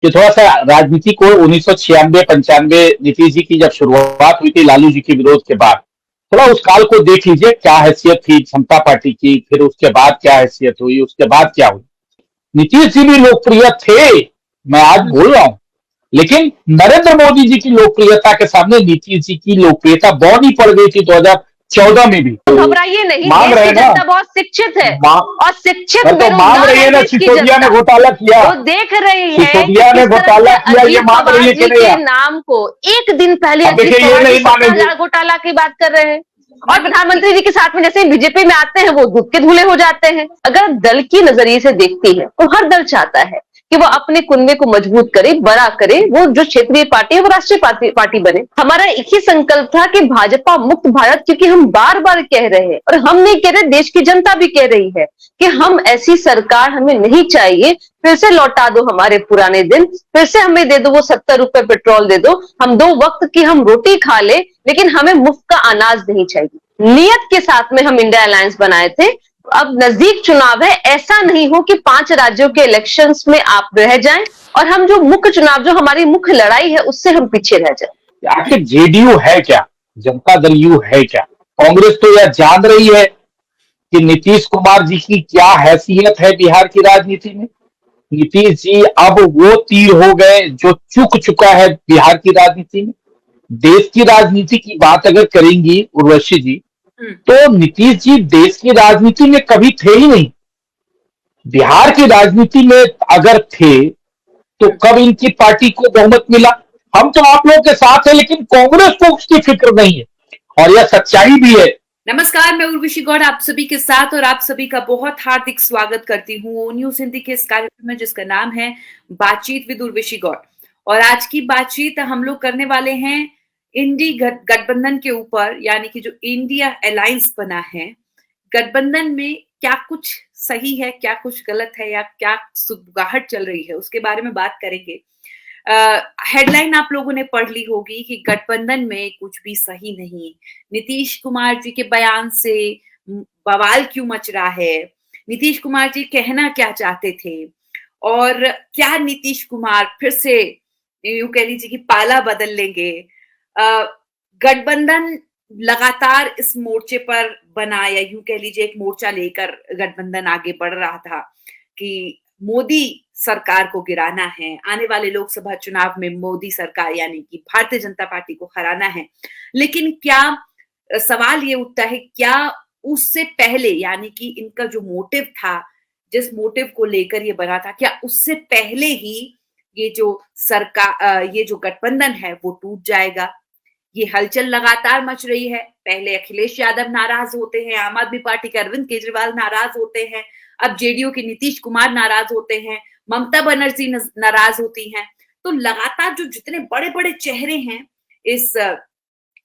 कि थोड़ा सा राजनीति को 1996-95 नीतीश जी की जब शुरुआत हुई थी लालू जी के विरोध के बाद, थोड़ा उस काल को देख लीजिए, क्या हैसियत थी समता पार्टी की, फिर उसके बाद क्या हैसियत हुई, उसके बाद क्या हुई। नीतीश जी भी लोकप्रिय थे, मैं आज बोल रहा हूं, लेकिन नरेंद्र मोदी जी की लोकप्रियता के सामने नीतीश जी की लोकप्रियता बौनी पड़ गई थी 2014 में भी। घबराइए नहीं, मांग रहे देश की ना, जनता बहुत शिक्षित है और शिक्षित तो मांग रही है ना, सिसोदिया ने घोटाला किया, वो देख रही है सिसोदिया ने घोटाला किया, ये मांग रही है कि नहीं के नाम को एक दिन पहले अब देखिए ये नहीं मानेंगे। घोटाला की बात कर रहे हैं और प्रधानमंत्री जी के साथ में जैसे बीजेपी में आते हैं वो दूध के धुले हो जाते हैं। अगर दल की नजरिए से देखती है तो हर दल चाहता है कि वो अपने कुनबे को मजबूत करे, बड़ा करे, वो जो क्षेत्रीय पार्टी है वो राष्ट्रीय पार्टी बने। हमारा एक ही संकल्प था कि भाजपा मुक्त भारत, क्योंकि हम बार बार कह रहे हैं और हम नहीं कह रहे, देश की जनता भी कह रही है कि हम ऐसी सरकार हमें नहीं चाहिए। फिर से लौटा दो हमारे पुराने दिन, फिर से हमें दे दो वो 70 रुपए पेट्रोल दे दो, हम 2 वक्त की हम रोटी खा ले, लेकिन हमें मुफ्त का अनाज नहीं चाहिए। नियत के साथ में हम इंडिया अलायंस बनाए थे। अब नजदीक चुनाव है, ऐसा नहीं हो कि 5 राज्यों के इलेक्शंस में आप रह जाएं और हम जो मुख्य चुनाव, जो हमारी मुख्य लड़ाई है, उससे हम पीछे रह जाएं। आखिर जेडीयू है क्या, जनता दल यू है क्या? कांग्रेस तो यह जान रही है कि नीतीश कुमार जी की क्या हैसियत है बिहार की राजनीति में। नीतीश जी अब वो तीर हो गए जो चुक चुका है बिहार की राजनीति में। देश की राजनीति की बात अगर करेंगी उर्वशी जी, तो नीतीश जी देश की राजनीति में कभी थे ही नहीं। बिहार की राजनीति में अगर थे तो कब इनकी पार्टी को बहुमत मिला? हम तो आप लोगों के साथ हैं, लेकिन कांग्रेस को उसकी फिक्र नहीं है, और यह सच्चाई भी है। नमस्कार, मैं उर्वशी गौड़ आप सभी के साथ और आप सभी का बहुत हार्दिक स्वागत करती हूँ न्यूज हिंदी के इस कार्यक्रम में, जिसका नाम है बातचीत विद उर्वशी गौड़। और आज की बातचीत हम लोग करने वाले हैं इंडी गठबंधन के ऊपर, यानी कि जो इंडिया अलायंस बना है, गठबंधन में क्या कुछ सही है, क्या कुछ गलत है, या क्या सुगबुगाहट चल रही है, उसके बारे में बात करेंगे। हेडलाइन आप लोगों ने पढ़ ली होगी कि गठबंधन में कुछ भी सही नहीं, नीतीश कुमार जी के बयान से बवाल क्यों मच रहा है, नीतीश कुमार जी कहना क्या चाहते थे, और क्या नीतीश कुमार फिर से यूं कह लीजिए कि पाला बदल लेंगे। गठबंधन लगातार इस मोर्चे पर बना, या यूं कह लीजिए एक मोर्चा लेकर गठबंधन आगे बढ़ रहा था कि मोदी सरकार को गिराना है, आने वाले लोकसभा चुनाव में मोदी सरकार यानी कि भारतीय जनता पार्टी को हराना है। लेकिन क्या सवाल ये उठता है, क्या उससे पहले, यानी कि इनका जो मोटिव था, जिस मोटिव को लेकर ये बना था, क्या उससे पहले ही ये जो सरकार, ये जो गठबंधन है वो टूट जाएगा? ये हलचल लगातार मच रही है। पहले अखिलेश यादव नाराज होते हैं, आम आदमी पार्टी के अरविंद केजरीवाल नाराज होते हैं, अब जेडीयू के नीतीश कुमार नाराज होते हैं, ममता बनर्जी नाराज होती हैं। तो लगातार जो जितने बड़े बड़े चेहरे हैं, इस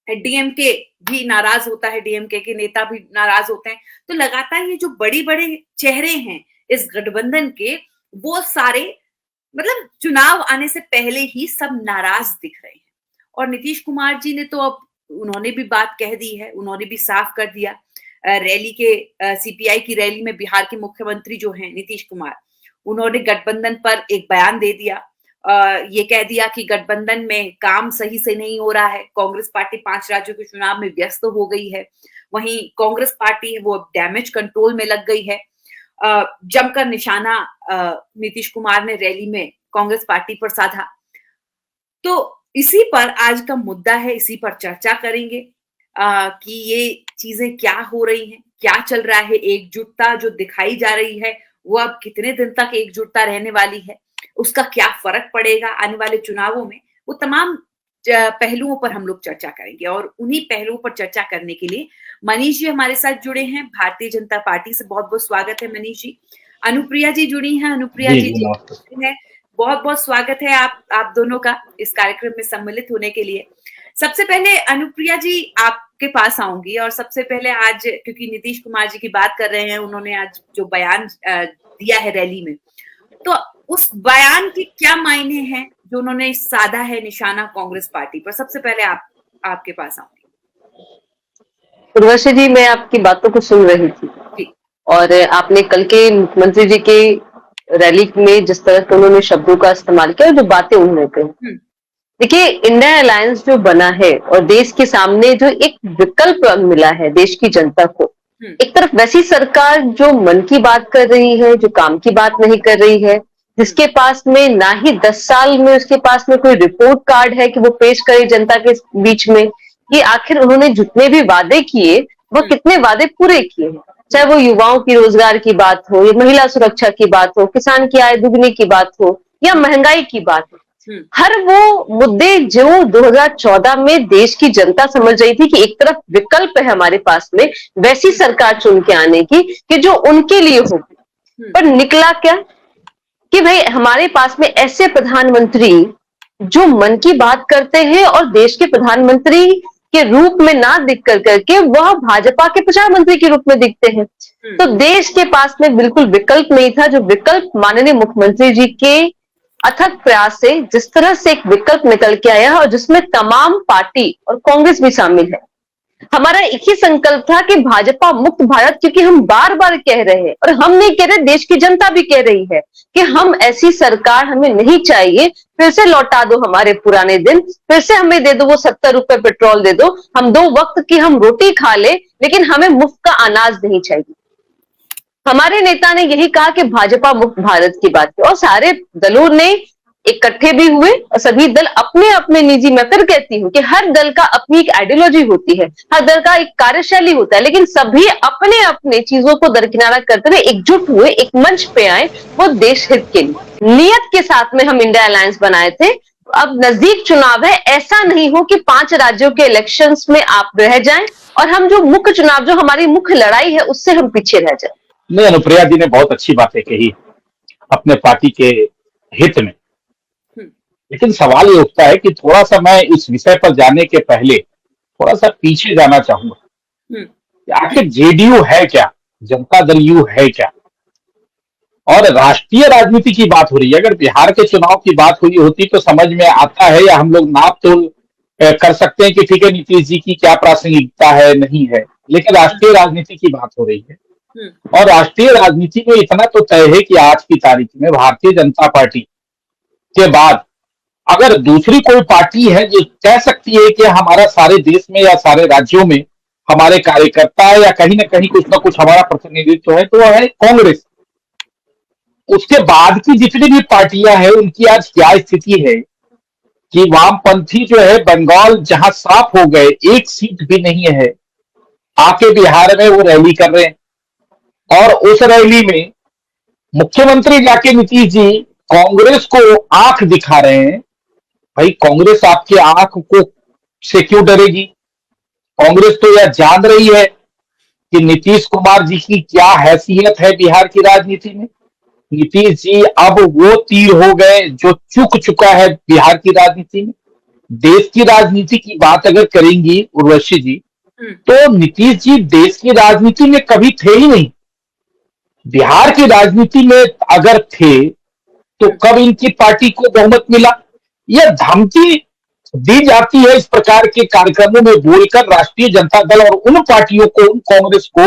डीएमके भी नाराज होता है, डीएमके के नेता भी नाराज होते हैं। तो लगातार ये जो बड़े बड़े चेहरे हैं इस गठबंधन के, वो सारे मतलब चुनाव आने से पहले ही सब नाराज दिख रहे हैं। और नीतीश कुमार जी ने तो अब उन्होंने भी बात कह दी है, उन्होंने भी साफ कर दिया। रैली के सीपीआई की रैली में बिहार के मुख्यमंत्री जो हैं नीतीश कुमार, उन्होंने गठबंधन पर एक बयान दे दिया। ये कह दिया कि गठबंधन में काम सही से नहीं हो रहा है, कांग्रेस पार्टी 5 राज्यों के चुनाव में व्यस्त हो गई है, वहीं कांग्रेस पार्टी है वो डैमेज कंट्रोल में लग गई है। जमकर निशाना नीतीश कुमार ने रैली में कांग्रेस पार्टी पर साधा। तो इसी पर आज का मुद्दा है, इसी पर चर्चा करेंगे कि ये चीजें क्या हो रही हैं, क्या चल रहा है। एकजुटता जो दिखाई जा रही है वो अब कितने दिन तक एकजुटता रहने वाली है, उसका क्या फर्क पड़ेगा आने वाले चुनावों में, वो तमाम पहलुओं पर हम लोग चर्चा करेंगे। और उन्हीं पहलुओं पर चर्चा करने के लिए मनीष जी हमारे साथ जुड़े हैं भारतीय जनता पार्टी से। बहुत बहुत स्वागत है मनीष जी। अनुप्रिया जी जुड़ी हैं, अनुप्रिया जी है, बहुत बहुत स्वागत है आप दोनों का इस कार्यक्रम में सम्मिलित होने के लिए। सबसे पहले अनुप्रिया जी आपके पास आऊंगी, और सबसे पहले आज क्योंकि नीतीश कुमार जी की बात कर रहे हैं, उन्होंने आज जो बयान दिया है रैली में, तो उस बयान के क्या मायने हैं जो उन्होंने साधा है निशाना कांग्रेस पार्टी पर? सबसे पहले आपके पास आऊंगी। उर्वशी जी, मैं आपकी बातों को सुन रही थी और आपने कल के मुख्यमंत्री जी के रैली में जिस तरह के उन्होंने शब्दों का इस्तेमाल किया और जो बातें उन्होंने कही। देखिए, इंडिया अलायंस जो बना है और देश के सामने जो एक विकल्प मिला है देश की जनता को, एक तरफ वैसी सरकार जो मन की बात कर रही है, जो काम की बात नहीं कर रही है, जिसके पास में ना ही 10 साल में उसके पास में कोई रिपोर्ट कार्ड है कि वो पेश करे जनता के बीच में कि आखिर उन्होंने जितने भी वादे किए वो कितने वादे पूरे किए हैं। चाहे वो युवाओं की रोजगार की बात हो, या महिला सुरक्षा की बात हो, किसान की आय दुगनी की बात हो, या महंगाई की बात हो, हर वो मुद्दे जो 2014 में देश की जनता समझ रही थी कि एक तरफ विकल्प है हमारे पास में वैसी सरकार चुन के आने की कि जो उनके लिए हो, पर निकला क्या कि भाई हमारे पास में ऐसे प्रधानमंत्री जो मन की बात करते हैं और देश के प्रधानमंत्री के रूप में ना दिख कर करके वह भाजपा के प्रधानमंत्री के रूप में दिखते हैं। तो देश के पास में बिल्कुल विकल्प नहीं था, जो विकल्प माननीय मुख्यमंत्री जी के अथक प्रयास से जिस तरह से एक विकल्प निकल के आया है और जिसमें तमाम पार्टी और कांग्रेस भी शामिल है। हमारा एक ही संकल्प था कि भाजपा मुक्त भारत, क्योंकि हम बार बार कह रहे हैं और हम नहीं कह रहे, देश की जनता भी कह रही है कि हम ऐसी सरकार हमें नहीं चाहिए। फिर से लौटा दो हमारे पुराने दिन, फिर से हमें दे दो वो 70 रुपए पेट्रोल दे दो, हम 2 वक्त की हम रोटी खा ले, लेकिन हमें मुफ्त का अनाज नहीं चाहिए। हमारे नेता ने यही कहा कि भाजपा मुक्त भारत की बात की और सारे दलों ने इकट्ठे भी हुए और सभी दल अपने अपने निजी, मैं फिर कहती हूँ कि हर दल का अपनी एक आइडियोलॉजी होती है, हर दल का एक कार्यशैली होता है, लेकिन सभी अपने अपने चीजों को दरकिनारा करते हुए एकजुट हुए, एक मंच पे आए, वो देश हित के लिए नियत के साथ में हम इंडिया अलायंस बनाए थे। अब नजदीक चुनाव है, ऐसा नहीं हो कि 5 राज्यों के इलेक्शंस में आप रह जाएं और हम जो मुख्य चुनाव, जो हमारी मुख्य लड़ाई है, उससे हम पीछे रह जाएं। नहीं, अनुप्रिया जी ने बहुत अच्छी बातें कही अपने पार्टी के हित में, लेकिन सवाल ये उठता है कि थोड़ा सा मैं इस विषय पर जाने के पहले थोड़ा सा पीछे जाना चाहूंगा कि आखिर जेडीयू है क्या, जनता दल यू है क्या, और राष्ट्रीय राजनीति की बात हो रही है। अगर बिहार के चुनाव की बात हुई होती तो समझ में आता है, या हम लोग नाप तोल कर सकते हैं कि ठीक है नीतीश जी की क्या प्रासंगिकता है, नहीं है, लेकिन राष्ट्रीय राजनीति की बात हो रही है। और राष्ट्रीय राजनीति में इतना तो तय है कि आज की तारीख में भारतीय जनता पार्टी के बाद अगर दूसरी कोई पार्टी है जो कह सकती है कि हमारा सारे देश में या सारे राज्यों में हमारे कार्यकर्ता है या कहीं ना कहीं कुछ ना कुछ हमारा प्रतिनिधित्व है, तो वह है कांग्रेस। उसके बाद की जितनी भी पार्टियां हैं उनकी आज क्या स्थिति है कि वामपंथी जो है बंगाल जहां साफ हो गए, एक सीट भी नहीं है, आके बिहार में वो रैली कर रहे हैं, और उस रैली में मुख्यमंत्री जाके नीतीश जी कांग्रेस को आंख दिखा रहे हैं। भाई कांग्रेस आपके आंख को से क्यों डरेगी? कांग्रेस तो यह जान रही है कि नीतीश कुमार जी की क्या हैसियत है बिहार की राजनीति में। नीतीश जी अब वो तीर हो गए जो चुक चुका है बिहार की राजनीति में। देश की राजनीति की बात अगर करेंगी उर्वशी जी, तो नीतीश जी देश की राजनीति में कभी थे ही नहीं। बिहार की राजनीति में अगर थे तो कब इनकी पार्टी को बहुमत मिला? यह धमकी दी जाती है इस प्रकार के कार्यक्रमों में बोलकर राष्ट्रीय जनता दल और उन पार्टियों को, उन कांग्रेस को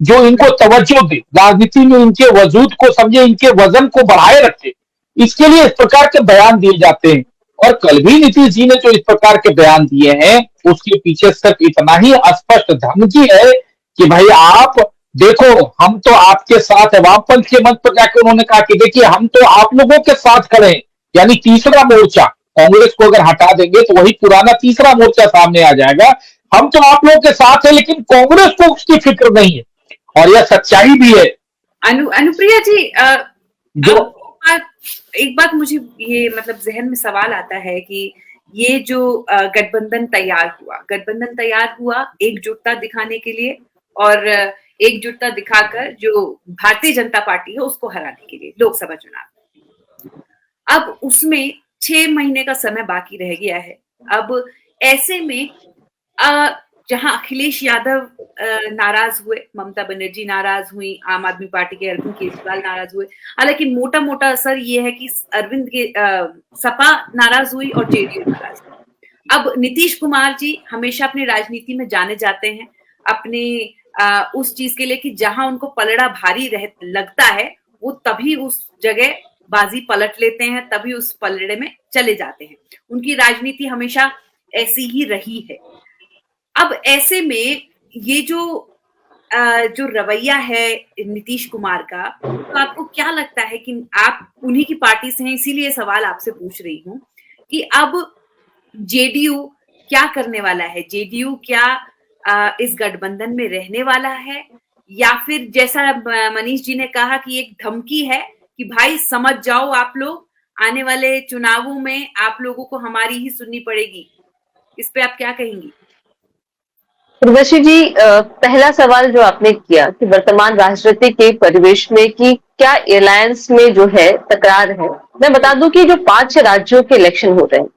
जो इनको तवज्जो दे, राजनीति में इनके वजूद को समझे, इनके वजन को बढ़ाए रखे, इसके लिए इस प्रकार के बयान दिए जाते हैं। और कल भी नीतीश जी ने जो इस प्रकार के बयान दिए हैं उसके पीछे सिर्फ इतना ही स्पष्ट धमकी है कि भाई आप देखो हम तो आपके साथ है। वामपंथ के मंच पर जाकर उन्होंने कहा कि देखिए हम तो आप लोगों के साथ खड़े हैं, यानी तीसरा मोर्चा, कांग्रेस को अगर हटा देंगे तो वही पुराना तीसरा मोर्चा सामने आ जाएगा। हम तो आप लोगों के साथ है, लेकिन कांग्रेस को उसकी फिक्र नहीं है, और यह सच्चाई भी है। अनुप्रिया जी, जो एक बात मुझे ये मतलब जहन में सवाल आता है कि ये जो गठबंधन तैयार हुआ एकजुटता दिखाने के लिए, और एकजुटता दिखाकर जो भारतीय जनता पार्टी है उसको हराने के लिए लोकसभा चुनाव। अब उसमें 6 महीने का समय बाकी रह गया है। अब ऐसे में जहां अखिलेश यादव नाराज हुए, ममता बनर्जी नाराज हुई, आम आदमी पार्टी के अरविंद केजरीवाल नाराज हुए, हालांकि मोटा मोटा असर ये है कि अरविंद के सपा नाराज हुई और जेडीयू नाराज हुई। अब नीतीश कुमार जी हमेशा अपनी राजनीति में जाने जाते हैं अपने उस चीज के लिए कि जहां उनको पलड़ा भारी लगता है वो तभी उस जगह बाजी पलट लेते हैं, तभी उस पलड़े में चले जाते हैं। उनकी राजनीति हमेशा ऐसी ही रही है। अब ऐसे में ये जो रवैया है नीतीश कुमार का, तो आपको क्या लगता है कि आप उन्हीं की पार्टी से हैं, इसीलिए सवाल आपसे पूछ रही हूँ कि अब जेडीयू क्या करने वाला है? जेडीयू क्या इस गठबंधन में रहने वाला है, या फिर जैसा मनीष जी ने कहा कि एक धमकी है कि भाई समझ जाओ, आप लोग आने वाले चुनावों में आप लोगों को हमारी ही सुननी पड़ेगी? इस पे आप क्या कहेंगी? उर्वशी जी, पहला सवाल जो आपने किया कि वर्तमान राजनीति के परिवेश में कि क्या अलायंस में जो है तकरार है, मैं बता दूं कि जो 5 राज्यों के इलेक्शन हो रहे हैं,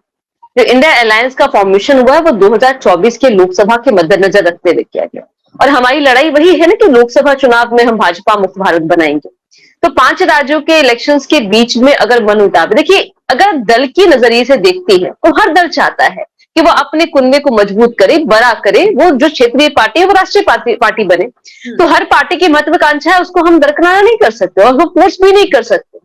जो इंडिया अलायंस का फॉर्मेशन हुआ है वो 2024 के लोकसभा के मद्देनजर रखते हुए किया गया, और हमारी लड़ाई वही है ना कि लोकसभा चुनाव में हम भाजपा मुक्त भारत बनाएंगे। तो 5 राज्यों के इलेक्शंस के बीच में अगर मनमुटाव, देखिए अगर दल की नजरिए से देखती है तो हर दल चाहता है कि वो अपने कुनबे को मजबूत करे, बड़ा करे, वो जो क्षेत्रीय पार्टी है वो राष्ट्रीय पार्टी बने। तो हर पार्टी की महत्वाकांक्षा है, उसको हम दरकिनार नहीं कर सकते और वो फोर्स भी नहीं कर सकते।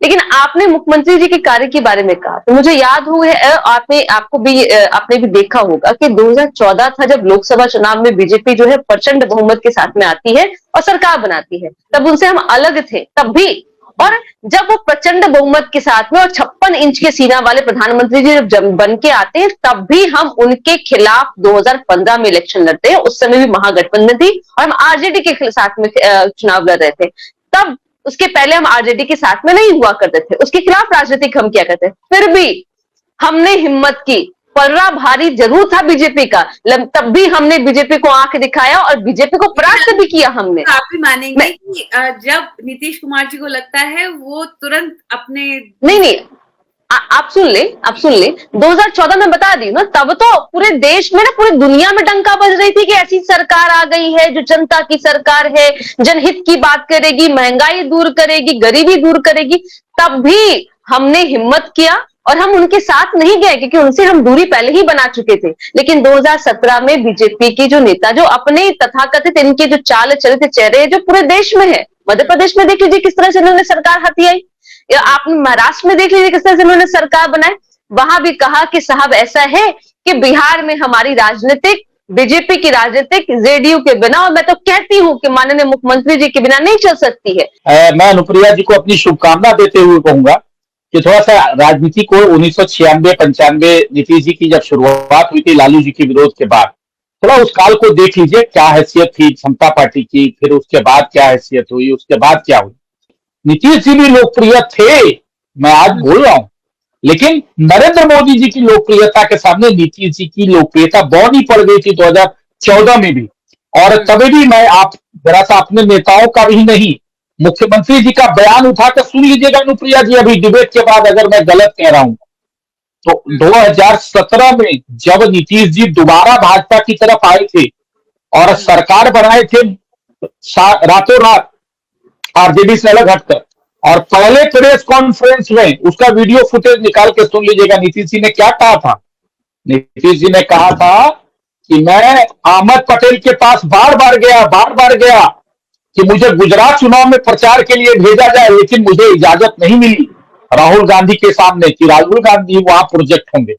लेकिन आपने मुख्यमंत्री जी के कार्य के बारे में कहा, तो मुझे याद हुआ है, आपने भी देखा होगा कि 2014 था जब लोकसभा चुनाव में बीजेपी जो है प्रचंड बहुमत के साथ में आती है और सरकार बनाती है, तब उनसे हम अलग थे तब भी। और जब वो प्रचंड बहुमत के साथ में और 56 इंच के सीना वाले प्रधानमंत्री जी जब बन के आते हैं, तब भी हम उनके खिलाफ 2015 में इलेक्शन लड़ते हैं। उस समय भी महागठबंधन थी और हम आरजेडी के साथ में चुनाव लड़ रहे थे। तब उसके पहले हम आरजेडी के साथ में नहीं हुआ करते थे, उसके खिलाफ राजनीतिक हम किया करते, फिर भी हमने हिम्मत की। पलड़ा भारी जरूर था बीजेपी का, तब भी हमने बीजेपी को आंख दिखाया और बीजेपी को परास्त भी किया हमने। तो आप भी मानेंगे कि जब नीतीश कुमार जी को लगता है वो तुरंत अपने नहीं, आप सुन ले 2014 में बता दी ना, तब तो पूरे देश में ना, पूरी दुनिया में डंका बज रही थी कि ऐसी सरकार आ गई है जो जनता की सरकार है, जनहित की बात करेगी, महंगाई दूर करेगी, गरीबी दूर करेगी। तब भी हमने हिम्मत किया और हम उनके साथ नहीं गए क्योंकि उनसे हम दूरी पहले ही बना चुके थे। लेकिन 2017 में बीजेपी के जो नेता, जो अपने तथाकथित इनके जो चाल चरित्र चेहरे जो पूरे देश में है, मध्य प्रदेश में देख लीजिए किस तरह से उन्होंने सरकार हथियाई, या आप महाराष्ट्र में देख लीजिए किस तरह से उन्होंने सरकार बनाई। वहां भी कहा कि साहब ऐसा है कि बिहार में हमारी राजनीतिक, बीजेपी की राजनीतिक जेडीयू के बिना, और मैं तो कहती हूं कि माननीय मुख्यमंत्री जी के बिना नहीं चल सकती है। मैं अनुप्रिया जी को अपनी शुभकामना देते हुए कहूंगा कि थोड़ा सा राजनीति को 1996-95 नीतीश जी की जब शुरुआत हुई थी लालू जी के विरोध के बाद, थोड़ा उस काल को देख लीजिए, क्या हैसियत थी समता पार्टी की, फिर उसके बाद क्या हैसियत हुई, उसके बाद क्या हुई। नीतीश जी भी लोकप्रिय थे, मैं आज बोल रहा हूं, लेकिन नरेंद्र मोदी जी की लोकप्रियता के सामने नीतीश जी की लोकप्रियता बौनी पड़ गई थी 2014 में भी। और तभी भी मैं आप जरा सा अपने नेताओं का भी नहीं, मुख्यमंत्री जी का बयान उठाकर सुन लीजिएगा अनुप्रिया जी, अभी डिबेट के बाद अगर मैं गलत कह रहा हूं तो 2017 में जब नीतीश जी दोबारा भाजपा की तरफ आए थे और सरकार बनाए थे रातों रात आरजेडी से अलग हटकर, और पहले प्रेस कॉन्फ्रेंस में उसका वीडियो फुटेज निकाल के सुन लीजिएगा नीतीश जी ने क्या कहा था। नीतीश जी ने कहा था कि मैं अहमद पटेल के पास बार बार गया कि मुझे गुजरात चुनाव में प्रचार के लिए भेजा जाए, लेकिन मुझे इजाजत नहीं मिली राहुल गांधी के सामने कि राहुल गांधी वहां प्रोजेक्ट होंगे।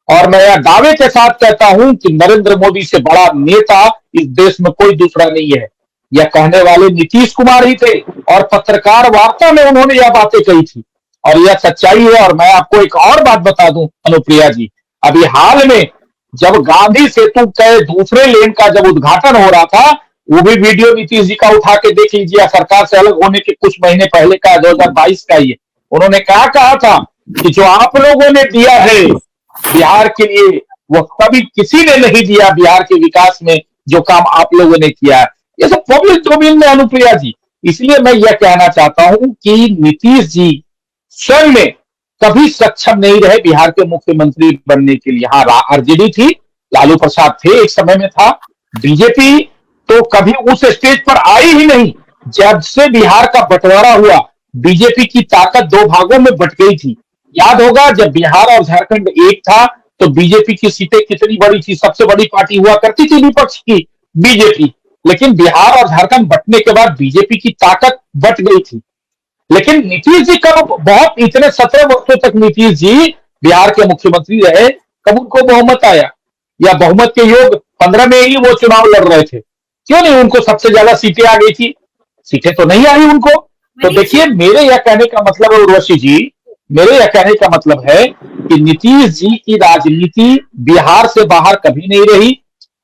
और मैं यह दावे के साथ कहता हूं कि नरेंद्र मोदी से बड़ा नेता इस देश में कोई दूसरा नहीं है। यह कहने वाले नीतीश कुमार ही थे और पत्रकार वार्ता में उन्होंने यह बातें कही थी और यह सच्चाई है। और मैं आपको एक और बात बता दूं अनुप्रिया जी, अभी हाल में जब गांधी सेतु के दूसरे लेन का जब उद्घाटन हो रहा था, वो भी वीडियो नीतीश जी का उठा के देख लीजिए, सरकार से अलग होने के कुछ महीने पहले का 2022 का ही है। उन्होंने क्या कहा था कि जो आप लोगों ने दिया है बिहार के लिए वो कभी किसी ने नहीं दिया, बिहार के विकास में जो काम आप लोगों ने किया है ये सब पब्लिक डोमेन में अनुप्रिया जी। इसलिए मैं यह कहना चाहता हूं कि नीतीश जी स्वयं में कभी सक्षम नहीं रहे बिहार के मुख्यमंत्री बनने के लिए। हाँ, आरजेडी थी, लालू प्रसाद थे, एक समय में था, बीजेपी तो कभी उस स्टेज पर आई ही नहीं। जब से बिहार का बंटवारा हुआ बीजेपी की ताकत दो भागों में बट गई थी। याद होगा जब बिहार और झारखंड एक था तो बीजेपी की सीटें कितनी बड़ी थी, सबसे बड़ी पार्टी हुआ करती थी विपक्ष की बीजेपी, लेकिन बिहार और झारखंड बंटने के बाद बीजेपी की ताकत बट गई थी। लेकिन नीतीश जी कब बहुत इतने 17 वर्षों तक नीतीश जी बिहार के मुख्यमंत्री रहे, कब उनको बहुमत आया या बहुमत के योग 15 में ही वो चुनाव लड़ रहे थे? क्यों नहीं उनको सबसे ज्यादा सीटें आ गई थी? सीटें तो नहीं आई उनको। तो मनीष देखिए, मेरे यह कहने का मतलब है उर्वशी जी, मेरे यह कहने का मतलब है कि नीतीश जी की राजनीति बिहार से बाहर कभी नहीं रही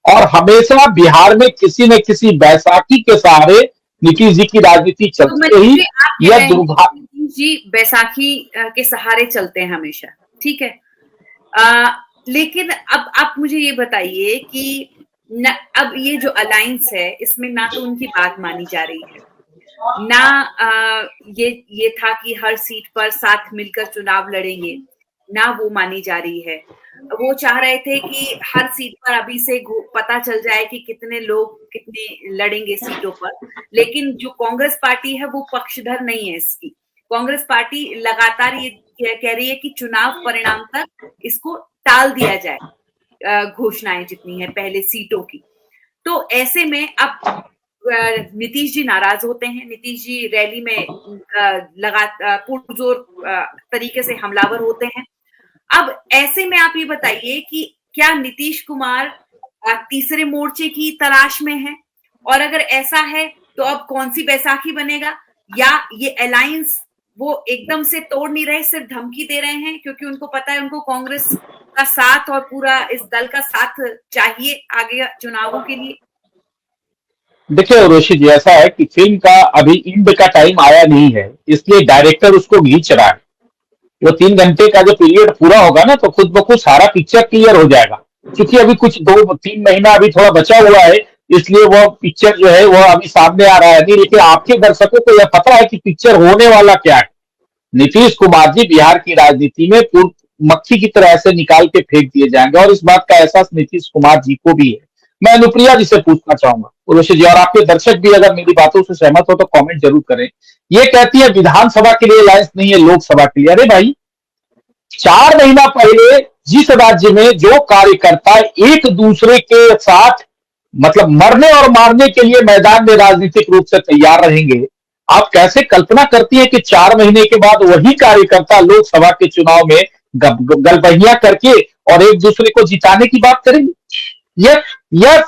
और हमेशा बिहार में किसी न किसी बैसाखी के सहारे नीतीश जी की राजनीति तो चलती मनीष रही। जी आप कह यह रहे हैं दुर्भाग्य कि मनीष जी बैसाखी के सहारे चलते हैं हमेशा, ठीक है। लेकिन अब आप मुझे ये बताइए कि न, अब ये जो अलायंस है इसमें ना तो उनकी बात मानी जा रही है, ना ये था कि हर सीट पर साथ मिलकर चुनाव लड़ेंगे, ना वो मानी जा रही है। वो चाह रहे थे कि हर सीट पर अभी से पता चल जाए कि कितने लोग कितने लड़ेंगे सीटों पर, लेकिन जो कांग्रेस पार्टी है वो पक्षधर नहीं है इसकी। कांग्रेस पार्टी लगातार ये कह रही है कि चुनाव परिणाम तक इसको टाल दिया जाए, घोषणाएं जितनी है पहले सीटों की। तो ऐसे में अब नीतीश जी नाराज होते हैं, नीतीश जी रैली में पुरजोर तरीके से हमलावर होते हैं। अब ऐसे में आप ये बताइए कि क्या नीतीश कुमार तीसरे मोर्चे की तलाश में है, और अगर ऐसा है तो अब कौन सी बैसाखी बनेगा, या ये अलायंस वो एकदम से तोड़ नहीं रहे, सिर्फ धमकी दे रहे हैं क्योंकि उनको पता है उनको कांग्रेस का साथ और पूरा इस दल का साथ चाहिए आगे चुनावों के लिए। देखिए उर्वशी जी, ऐसा है कि फिल्म का अभी इंड का टाइम आया नहीं है, इसलिए डायरेक्टर उसको खींच रहा है। वो 3 घंटे का जो पीरियड पूरा होगा ना, तो खुद ब खुद सारा पिक्चर क्लियर हो जाएगा। क्योंकि अभी कुछ 2-3 महीना अभी थोड़ा बचा हुआ है, इसलिए वो पिक्चर जो है वो अभी सामने आ रहा है नहीं। लेकिन आपके दर्शकों को यह पता है कि पिक्चर होने वाला क्या है। नीतीश कुमार जी बिहार की राजनीति में पूर्व मक्खी की तरह से निकाल के फेंक दिए जाएंगे, और इस बात का एहसास नीतीश कुमार जी को भी है। मैं अनुप्रिया जी से पूछना चाहूंगा उर्वशी जी, और आपके दर्शक भी अगर मेरी बातों से सहमत हो तो कमेंट जरूर करें। ये कहती है विधानसभा के लिए अलायंस नहीं है, लोकसभा के लिए। अरे भाई, 4 महीना पहले जिस राज्य में जो कार्यकर्ता एक दूसरे के साथ मतलब मरने और मारने के लिए मैदान में राजनीतिक रूप से तैयार रहेंगे, आप कैसे कल्पना करती है कि 4 महीने के बाद वही कार्यकर्ता लोकसभा के चुनाव में गलबहियां करके और एक दूसरे को जिताने की बात करेंगे? यह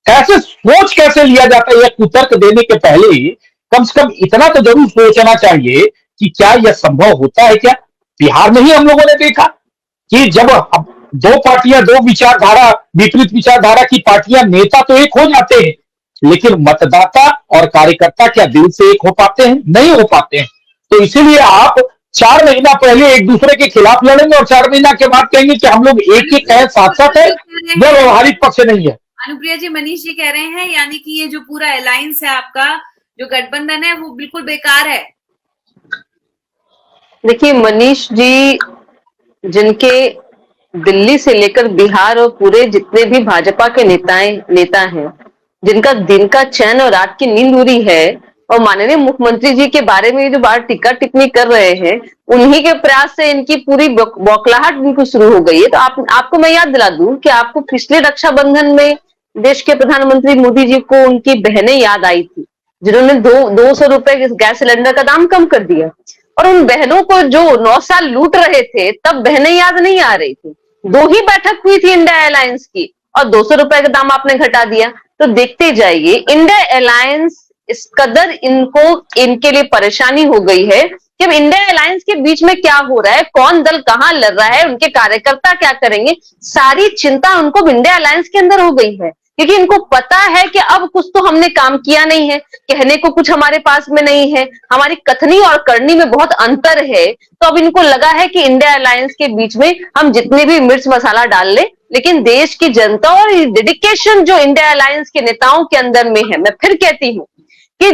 कैसे सोच कैसे लिया जाता है? यह कुतर्क देने के पहले कम से कम इतना तो जरूर सोचना चाहिए कि क्या यह संभव होता है क्या? बिहार में ही हम लोगों ने देखा कि जब अब दो पार्टियां, दो विचारधारा, विपरीत विचारधारा की पार्टियां, नेता तो एक हो जाते हैं, लेकिन मतदाता और कार्यकर्ता क्या दिल से एक हो पाते हैं? नहीं हो पाते हैं। तो इसीलिए आप 4 महीना पहले एक दूसरे के खिलाफ लड़ेंगे और 4 महीना के बाद कहेंगे कि हम लोग एक एक है, साथ साथ है। यह व्यवहारिक पक्ष नहीं है। अनुप्रिया जी, मनीष जी कह रहे हैं यानी कि ये जो पूरा अलायंस है आपका, जो गठबंधन है, वो बिल्कुल बेकार है। देखिए मनीष जी, जिनके दिल्ली से लेकर बिहार और पूरे जितने भी भाजपा के नेता हैं, जिनका दिन का चैन और रात की नींद उड़ी है, और माननीय मुख्यमंत्री जी के बारे में जो बार टिक्का टिप्पणी कर रहे हैं, उन्हीं के प्रयास से इनकी पूरी बौखलाहट इनको शुरू हो गई है। तो आपको मैं याद दिला दूं कि आपको पिछले रक्षाबंधन में देश के प्रधानमंत्री मोदी जी को उनकी बहनें याद आई थी, जिन्होंने 200 रुपए गैस सिलेंडर का दाम कम कर दिया। और उन बहनों को जो 9 साल लूट रहे थे, तब बहनें याद नहीं आ रही थी। 2 ही बैठक हुई थी इंडिया अलायंस की, और 200 रुपए का दाम आपने घटा दिया। तो देखते जाइए, इंडिया अलायंस इस कदर इनके लिए परेशानी हो गई है कि अब इंडिया अलायंस के बीच में क्या हो रहा है, कौन दल कहां लड़ रहा है, उनके कार्यकर्ता क्या करेंगे, सारी चिंता उनको इंडिया अलायंस के अंदर हो गई है। क्योंकि इनको पता है कि अब कुछ तो हमने काम किया नहीं है, कहने को कुछ हमारे पास में नहीं है, हमारी कथनी और करनी में बहुत अंतर है। तो अब इनको लगा है कि इंडिया अलायंस के बीच में हम जितने भी मिर्च मसाला डाल ले, लेकिन देश की जनता और डेडिकेशन जो इंडिया अलायंस के नेताओं के अंदर में है, मैं फिर कहती हूँ कि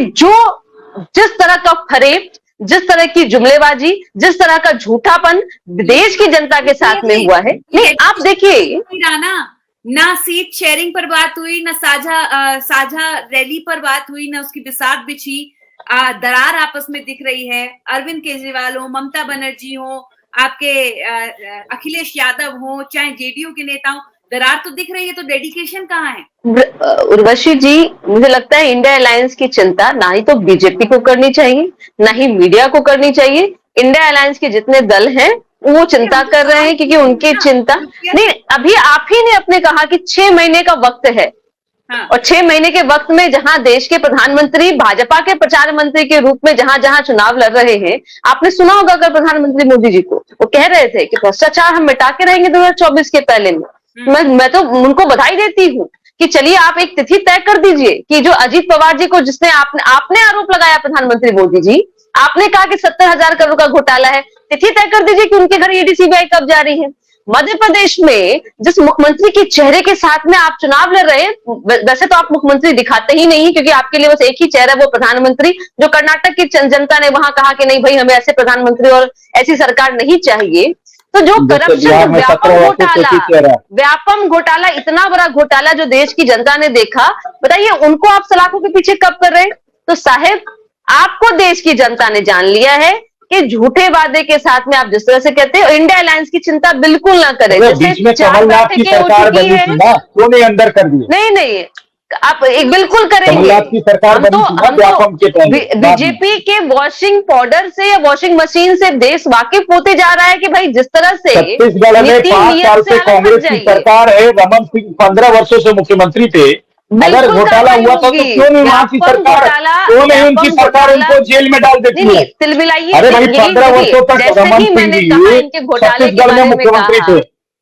जिस तरह का फरेब, जिस तरह की जुमलेबाजी, जिस तरह का झूठापन देश की जनता के साथ में हुआ है, नहीं आप देखिए ना सीट शेयरिंग पर बात हुई, ना साझा रैली पर बात हुई, ना उसकी बिसात बिछी। दरार आपस में दिख रही है। अरविंद केजरीवाल हो, ममता बनर्जी हो, आपके अखिलेश यादव हो, चाहे जेडीयू के नेता हो, दरार तो दिख रही है, तो डेडिकेशन कहाँ है? उर्वशी जी, मुझे लगता है इंडिया अलायंस की चिंता ना ही तो बीजेपी को करनी चाहिए, ना ही मीडिया को करनी चाहिए। इंडिया अलायंस के जितने दल हैं वो चिंता कर रहे हैं, क्योंकि उनकी चिंता नहीं, अभी आप ही ने अपने कहा कि 6 महीने का वक्त है। हाँ। और 6 महीने के वक्त में जहां देश के प्रधानमंत्री भाजपा के प्रचार मंत्री के रूप में जहां जहां चुनाव लड़ रहे हैं, आपने सुना होगा अगर प्रधानमंत्री मोदी जी को, वो कह रहे थे कि भ्रष्टाचार हम मिटा के रहेंगे 2024 के पहले में। मैं तो उनको बधाई देती हूँ कि चलिए आप एक तिथि तय कर दीजिए कि जो अजीत पवार जी को जिसने आपने आरोप लगाया, प्रधानमंत्री मोदी जी आपने कहा कि 70,000 करोड़ का घोटाला है, तिथि तय कर दीजिए कि उनके घर ईडी सीबीआई कब जा रही है। मध्य प्रदेश में जिस मुख्यमंत्री के चेहरे के साथ में आप चुनाव लड़ रहे हैं, वैसे तो आप मुख्यमंत्री दिखाते ही नहीं, क्योंकि आपके लिए बस एक ही चेहरा वो प्रधानमंत्री, जो कर्नाटक की जनता ने वहां कहा कि नहीं भाई हमें ऐसे प्रधानमंत्री और ऐसी सरकार नहीं चाहिए। तो जो करप्शन, व्यापम घोटाला, इतना बड़ा घोटाला जो देश की जनता ने देखा, बताइए उनको आप सलाखों के पीछे कब कर रहे हैं? तो साहेब, आपको देश की जनता ने जान लिया है कि झूठे वादे के साथ में आप जिस तरह से कहते हैं, इंडिया अलायंस की चिंता बिल्कुल ना करें। बीच में कमलनाथ की सरकार बनी थी ना, क्यों नहीं अंदर कर दी? नहीं, आप एक बिल्कुल करेंगे। कमलनाथ की सरकार बनी थी ना व्यापम के पहले। बीजेपी के वॉशिंग पाउडर से या वॉशिंग मशीन से देश वाकिफ होते जा रहा है कि भाई जिस तरह से छत्तीसगढ़ में 5 साल से कांग्रेस की सरकार है, रमन सिंह 15 वर्षों से मुख्यमंत्री थे। अगर घोटाला हुआ था तो क्यों नहीं वहां की सरकार, क्यों नहीं उनकी सरकार उनको जेल में डाल देती है? अरे भाई 15 वर्षों तक रमन सिंह जी छत्तीसगढ़ में मुख्यमंत्री थे।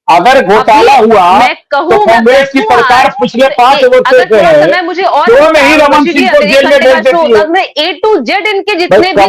अगर घोटाला हुआ तो कांग्रेस की सरकार पिछले 5 वर्षों से है, क्यों नहीं रमन सिंह को जेल में भेज देती है? ए टू जेड इनके जितने भी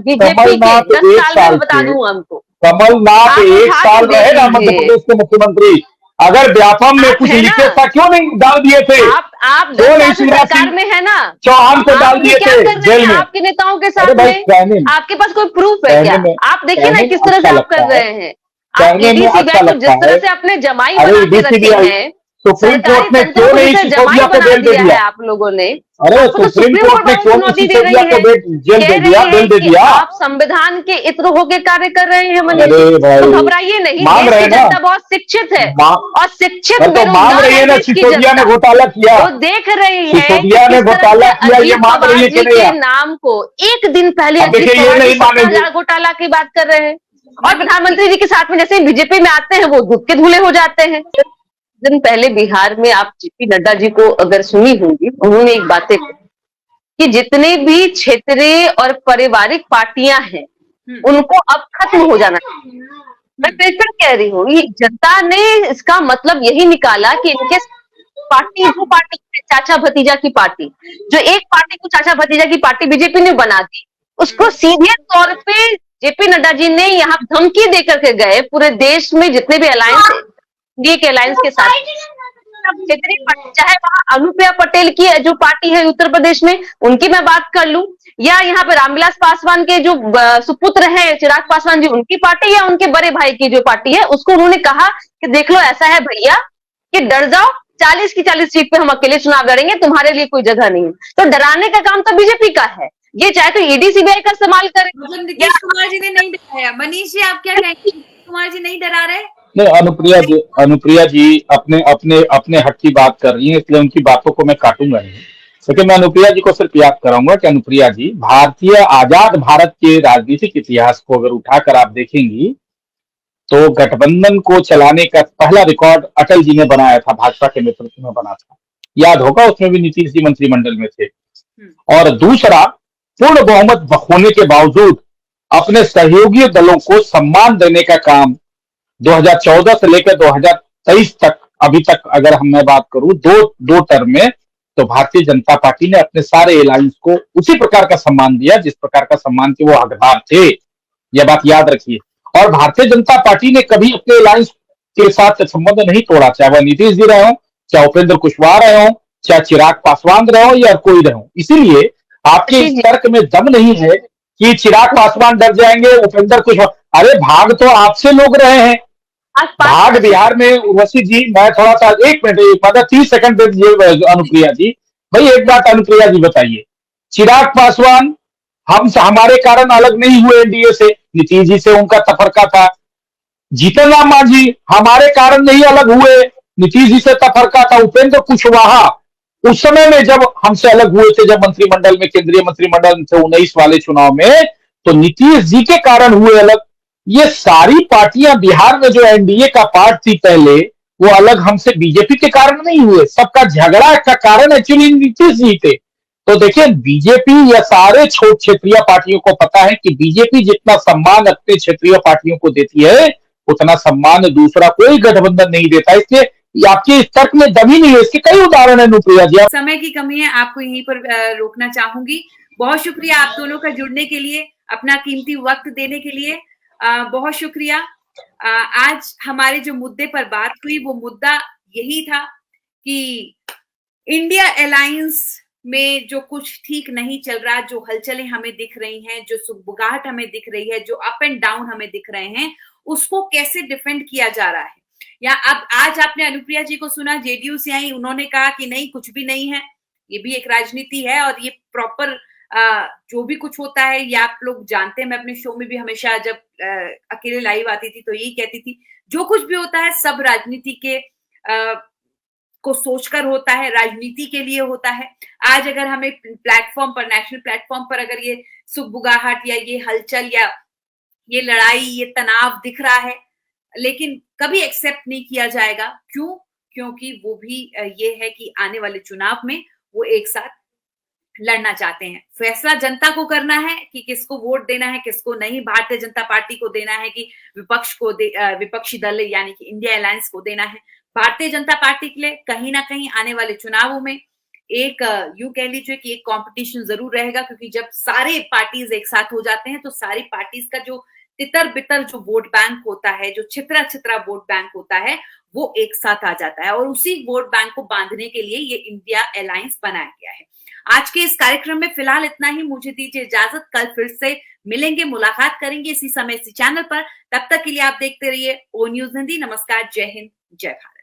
बीजेपी के 10 साल में बता दूं हमको। कमलनाथ 1 साल रहे ना मध्य प्रदेश के मुख्यमंत्री। अगर व्यापम में कुछ लीकेज था क्यों नहीं डाल दिए थे? आप क्यों नहीं सरकार में है ना, चौहान को डाल दिए थे जेल में आपके नेताओं के साथ में? आपके पास कोई प्रूफ है क्या? आप देखिए ना किस तरह से आप कर रहे हैं। आप ईडी सीबीआई को जिस तरह से अपने जमाई बना के रखे हैं, सुप्रीम कोर्ट ने क्यों नहीं सिसोदिया को बेल दे दिया? आप लोगों ने, अरे सुप्रीम कोर्ट ने क्यों नहीं सिसोदिया को जेल दे दिया, बेल दे दिया? आप संविधान के इत्र होकर कार्य कर रहे हैं मनीष जी, तो घबराइए नहीं। मांग रहे हैं ना, जनता बहुत शिक्षित है और शिक्षित तो मांग रही है ना सिसोदिया ने घोटाला किया, वो देख रही है सिसोदिया ने घोटाला किया, ये मांग रही है कि नहीं? नाम को एक दिन पहले देखिए ये नहीं मानेंगे, घोटाला की बात कर रहे हैं और प्रधानमंत्री जी के साथ में जैसे बीजेपी में आते हैं वो दूध के धुले हो जाते हैं। दिन पहले बिहार में आप जेपी नड्डा जी को अगर सुनी होंगी, उन्होंने एक बातें कि जितने भी क्षेत्रीय और पारिवारिक पार्टियां हैं उनको अब खत्म हो जाना चाहिए। मैं फिर कह रही हूँ, ये जनता ने इसका मतलब यही निकाला कि इनके पार्टी, जो पार्टी चाचा भतीजा की पार्टी, जो एक पार्टी को चाचा भतीजा की पार्टी बीजेपी ने बना दी, उसको सीधे तौर पे जेपी नड्डा जी ने यहाँ धमकी देकर के गए पूरे देश में जितने भी अलायंस, इंडिया के अलायंस के साथ, चाहे वहां अनुप्रिया पटेल की जो पार्टी है उत्तर प्रदेश में, उनकी मैं बात कर लूं, या यहाँ पे रामविलास पासवान के जो सुपुत्र हैं चिराग पासवान जी, उनकी पार्टी, या उनके बड़े भाई की जो पार्टी है, उसको उन्होंने कहा कि देख लो ऐसा है भैया कि डर जाओ, 40 की 40 सीट पे हम अकेले चुनाव लड़ेंगे, तुम्हारे लिए कोई जगह नहीं है। तो डराने का काम तो बीजेपी का है, ये चाहे तो ईडी सीबीआई का इस्तेमाल करे। मतलब नीतीश कुमार जी ने नहीं डराया। मनीष जी आप क्या कहेंगे, नीतीश कुमार जी नहीं डरा रहे? नहीं, अनुप्रिया जी अपने अपने अपने हक की बात कर रही है, इसलिए उनकी बातों को मैं काटूंगा नहीं। लेकिन मैं अनुप्रिया जी को सिर्फ याद कराऊंगा कि अनुप्रिया जी, भारतीय आजाद भारत के राजनीतिक इतिहास को अगर उठाकर आप देखेंगी तो गठबंधन को चलाने का पहला रिकॉर्ड अटल जी ने बनाया था, भाजपा के नेतृत्व में बना था, याद होगा, उसमें भी नीतीश जी मंत्रिमंडल में थे। और दूसरा, पूर्ण बहुमत होने के बावजूद अपने सहयोगी दलों को सम्मान देने का काम 2014 से लेकर 2023 तक, अभी तक अगर मैं बात करूं दो टर्म में, तो भारतीय जनता पार्टी ने अपने सारे अलायंस को उसी प्रकार का सम्मान दिया जिस प्रकार का सम्मान के वो हकदार थे। यह बात याद रखिए। और भारतीय जनता पार्टी ने कभी अपने अलायंस के साथ संबंध नहीं तोड़ा, चाहे वह नीतीश जी रहे हो, चाहे उपेंद्र कुशवाहा रहे हो, चाहे चिराग पासवान रहे हो या कोई रहे हो। इसीलिए आपके इस तर्क में दम नहीं है कि चिराग पासवान डर जाएंगे, उपेंद्र कुशवाहा, अरे भाग तो आपसे लोग रहे हैं, भाग बिहार में। उर्वशी जी मैं थोड़ा सा 1 मिनट 30 सेकंड दे दीजिए अनुप्रिया जी। भाई एक बात अनुप्रिया जी बताइए, चिराग पासवान हमारे कारण अलग नहीं हुए एनडीए से, नीतीश जी से उनका तफरका था। जीतन राम मांझी हमारे कारण नहीं अलग हुए, नीतीश जी से तफरका था। उपेंद्र कुशवाहा उस समय में जब हमसे अलग हुए थे, जब मंत्रिमंडल में, केंद्रीय मंत्रिमंडल में थे 19 वाले चुनाव में, तो नीतीश जी के कारण हुए अलग। ये सारी पार्टियां बिहार में जो एनडीए का पार्ट थी पहले, वो अलग हमसे बीजेपी के कारण नहीं हुए। सबका झगड़ा का कारण एक्चुअली नीतीश जी थे। तो देखिए, बीजेपी या सारे छोट क्षेत्रीय पार्टियों को पता है कि बीजेपी जितना सम्मान अपने क्षेत्रीय पार्टियों को देती है, उतना सम्मान दूसरा कोई गठबंधन नहीं देता। इसलिए आपके इस तर्क में दम ही नहीं है। इसके कई उदाहरण है नुप्रिया जी। समय की कमी है, आपको यहीं पर रोकना चाहूंगी। बहुत शुक्रिया आप दोनों का जुड़ने के लिए, अपना कीमती वक्त देने के लिए बहुत शुक्रिया। आज हमारे जो मुद्दे पर बात हुई वो मुद्दा यही था कि इंडिया अलायंस में जो कुछ ठीक नहीं चल रहा, जो हलचलें हमें दिख रही हैं, जो सुगबुगाहट हमें दिख रही है, जो अप एंड डाउन हमें दिख रहे हैं, उसको कैसे डिफेंड किया जा रहा है। या अब आज आपने अनुप्रिया जी को सुना, जेडीयू से आई, उन्होंने कहा कि नहीं, कुछ भी नहीं है, ये भी एक राजनीति है और ये प्रॉपर जो भी कुछ होता है ये आप लोग जानते हैं। मैं अपने शो में भी हमेशा जब अकेले लाइव आती थी तो यही कहती थी, जो कुछ भी होता है सब राजनीति के को सोचकर होता है, राजनीति के लिए होता है। आज अगर हमें प्लेटफॉर्म पर, नेशनल प्लेटफॉर्म पर अगर ये सुगबुगाहट या ये हलचल या ये लड़ाई, ये तनाव दिख रहा है, लेकिन कभी एक्सेप्ट नहीं किया जाएगा। क्यों? क्योंकि वो भी ये है कि आने वाले चुनाव में वो एक साथ लड़ना चाहते हैं। फैसला जनता को करना है कि किसको वोट देना है, किसको नहीं। भारतीय जनता पार्टी को देना है कि विपक्षी दल यानी कि इंडिया अलायंस को देना है। भारतीय जनता पार्टी के लिए कहीं ना कहीं आने वाले चुनावों में एक यूं कह लीजिए कि एक कंपटीशन जरूर रहेगा, क्योंकि जब सारे पार्टीज एक साथ हो जाते हैं तो सारी पार्टीज का जो तितर बितर जो वोट बैंक होता है, जो छितरा छितरा वोट बैंक होता है, वो एक साथ आ जाता है और उसी वोट बैंक को बांधने के लिए ये इंडिया अलायंस बनाया गया है। आज के इस कार्यक्रम में फिलहाल इतना ही। मुझे दीजिए इजाजत, कल फिर से मिलेंगे, मुलाकात करेंगे इसी समय इसी चैनल पर। तब तक के लिए आप देखते रहिए ओ न्यूज़ हिंदी। नमस्कार, जय हिंद, जय भारत।